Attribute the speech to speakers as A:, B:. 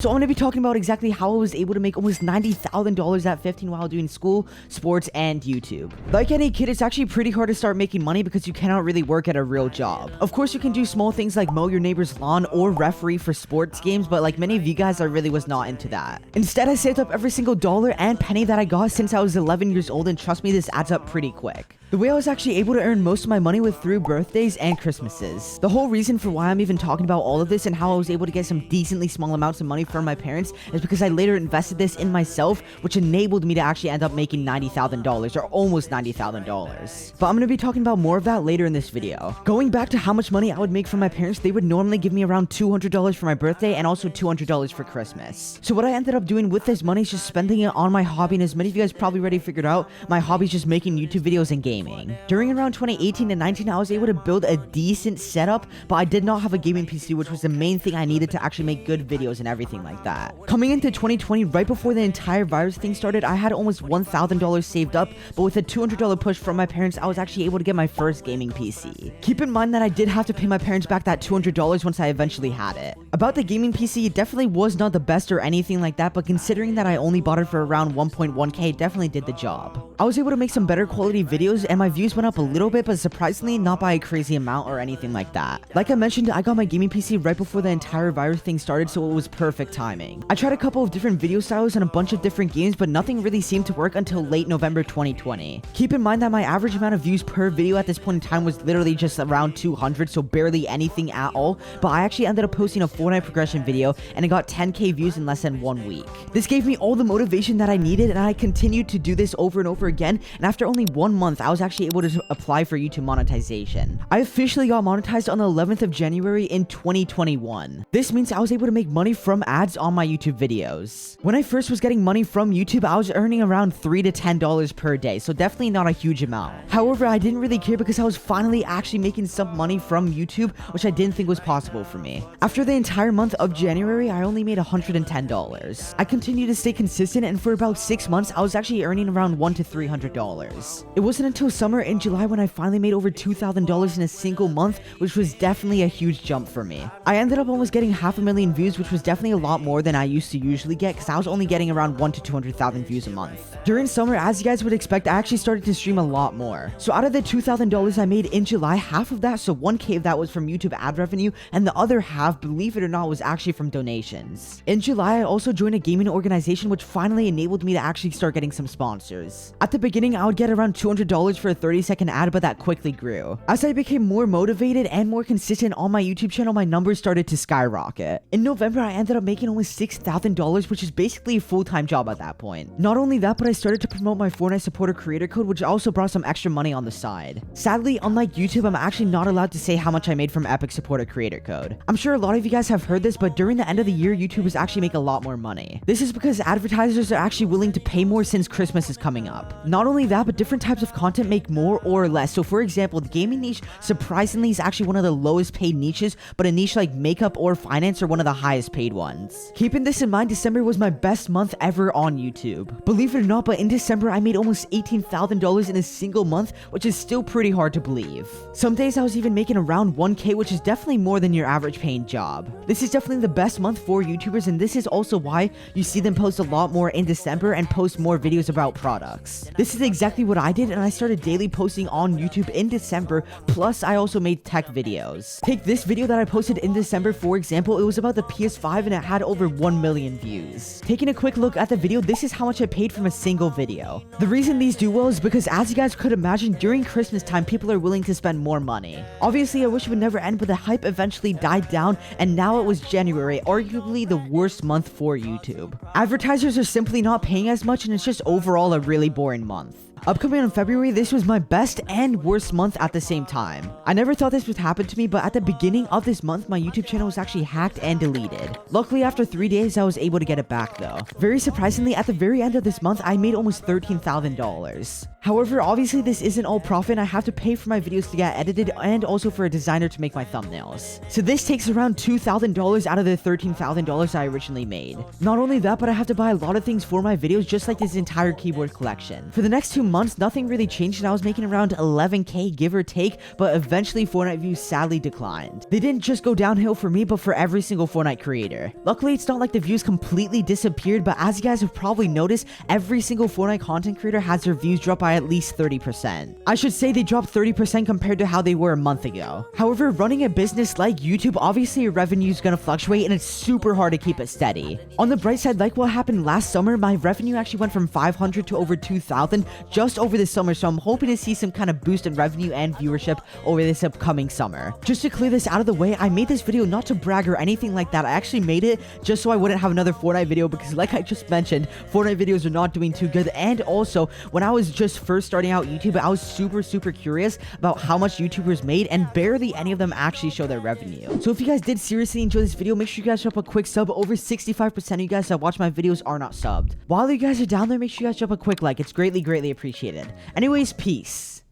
A: So I'm going to be talking about exactly how I was able to make almost $90,000 at 15 while doing school, sports, and YouTube. Like any kid, it's actually pretty hard to start making money because you cannot really work at a real job. Of course, you can do small things like mow your neighbor's lawn or referee for sports games, but like many of you guys, I really was not into that. Instead, I saved up every single dollar and penny that I got since I was 11 years old, and trust me, this adds up pretty quick. The way I was actually able to earn most of my money was through birthdays and Christmases. The whole reason for why I'm even talking about all of this and how I was able to get some decently small amounts of money from my parents is because I later invested this in myself, which enabled me to actually end up making $90,000 or almost $90,000. But I'm going to be talking about more of that later in this video. Going back to how much money I would make from my parents, they would normally give me around $200 for my birthday and also $200 for Christmas. So what I ended up doing with this money is just spending it on my hobby, and as many of you guys probably already figured out, my hobby is just making YouTube videos and gaming. During around 2018 and 19, I was able to build a decent setup, but I did not have a gaming PC, which was the main thing I needed to actually make good videos and everything like that. Coming into 2020, right before the entire virus thing started, I had almost $1,000 saved up, but with a $200 push from my parents, I was actually able to get my first gaming PC. Keep in mind that I did have to pay my parents back that $200 once I eventually had it. About the gaming PC, it definitely was not the best or anything like that, but considering that I only bought it for around 1.1k, it definitely did the job. I was able to make some better quality videos, and my views went up a little bit, but surprisingly not by a crazy amount or anything like that. Like I mentioned, I got my gaming PC right before the entire virus thing started, so it was perfect timing. I tried a couple of different video styles and a bunch of different games, but nothing really seemed to work until late November 2020. Keep in mind that my average amount of views per video at this point in time was literally just around 200, so barely anything at all, but I actually ended up posting a Fortnite progression video, and it got 10k views in less than 1 week. This gave me all the motivation that I needed, and I continued to do this over and over again, and after only 1 month, I was actually able to apply for YouTube monetization. I officially got monetized on the 11th of January in 2021. This means I was able to make money from ads on my YouTube videos. When I first was getting money from YouTube, I was earning around $3 to $10 per day, so definitely not a huge amount. However, I didn't really care because I was finally actually making some money from YouTube, which I didn't think was possible for me. After the entire month of January, I only made $110. I continued to stay consistent, and for about 6 months, I was actually earning around $100 to $300. It wasn't until summer in July when I finally made over $2,000 in a single month, which was definitely a huge jump for me. I ended up almost getting 500,000 views, which was definitely a lot more than I used to usually get because I was only getting around 1 to 200,000 views a month. During summer, as you guys would expect, I actually started to stream a lot more. So out of the $2,000 I made in July, half of that, so 1k of that was from YouTube ad revenue, and the other half, believe it or not, was actually from donations. In July, I also joined a gaming organization, which finally enabled me to actually start getting some sponsors. At the beginning, I would get around $200 for a 30-second ad, but that quickly grew. As I became more motivated and more consistent on my YouTube channel, my numbers started to skyrocket. In November, I ended up making almost $6,000, which is basically a full-time job at that point. Not only that, but I started to promote my Fortnite supporter creator code, which also brought some extra money on the side. Sadly, unlike YouTube, I'm actually not allowed to say how much I made from Epic supporter creator code. I'm sure a lot of you guys have heard this, but during the end of the year, YouTubers actually make a lot more money. This is because advertisers are actually willing to pay more since Christmas is coming up. Not only that, but different types of content make more or less. So for example, the gaming niche surprisingly is actually one of the lowest paid niches, but a niche like makeup or finance are one of the highest paid ones. Keeping this in mind, December was my best month ever on YouTube. Believe it or not, but in December I made almost $18,000 in a single month, which is still pretty hard to believe. Some days I was even making around 1k, which is definitely more than your average paying job. This is definitely the best month for YouTubers, and this is also why you see them post a lot more in December and post more videos about products. This is exactly what I did, and I started daily posting on YouTube in December, plus I also made tech videos. Take this video that I posted in December, for example. It was about the PS5 and it had over 1 million views. Taking a quick look at the video, this is how much I paid from a single video. The reason these do well is because, as you guys could imagine, during Christmas time, people are willing to spend more money. Obviously, I wish it would never end, but the hype eventually died down, and now it was January, arguably the worst month for YouTube. Advertisers are simply not paying as much, and it's just overall a really boring month. Upcoming in February, this was my best and worst month at the same time. I never thought this would happen to me, but at the beginning of this month, my YouTube channel was actually hacked and deleted. Luckily, after 3 days, I was able to get it back though. Very surprisingly, at the very end of this month, I made almost $13,000. However, obviously this isn't all profit, and I have to pay for my videos to get edited and also for a designer to make my thumbnails. So this takes around $2,000 out of the $13,000 I originally made. Not only that, but I have to buy a lot of things for my videos, just like this entire keyboard collection. For the next 2 months, nothing really changed and I was making around 11k give or take, but eventually Fortnite views sadly declined. They didn't just go downhill for me, but for every single Fortnite creator. Luckily, it's not like the views completely disappeared, but as you guys have probably noticed, every single Fortnite content creator has their views drop by at least 30%. I should say they dropped 30% compared to how they were a month ago. However, running a business like YouTube, obviously your revenue is going to fluctuate and it's super hard to keep it steady. On the bright side, like what happened last summer, my revenue actually went from 500 to over 2,000 just over this summer, so I'm hoping to see some kind of boost in revenue and viewership over this upcoming summer. Just to clear this out of the way, I made this video not to brag or anything like that. I actually made it just so I wouldn't have another Fortnite video because like I just mentioned, Fortnite videos are not doing too good. And also, when I was just first starting out YouTube, I was super curious about how much YouTubers made, and barely any of them actually show their revenue. So if you guys did seriously enjoy this video, make sure you guys drop a quick sub. Over 65% of you guys that watch my videos are not subbed. While you guys are down there, make sure you guys drop a quick like. It's greatly appreciated. Anyways, peace.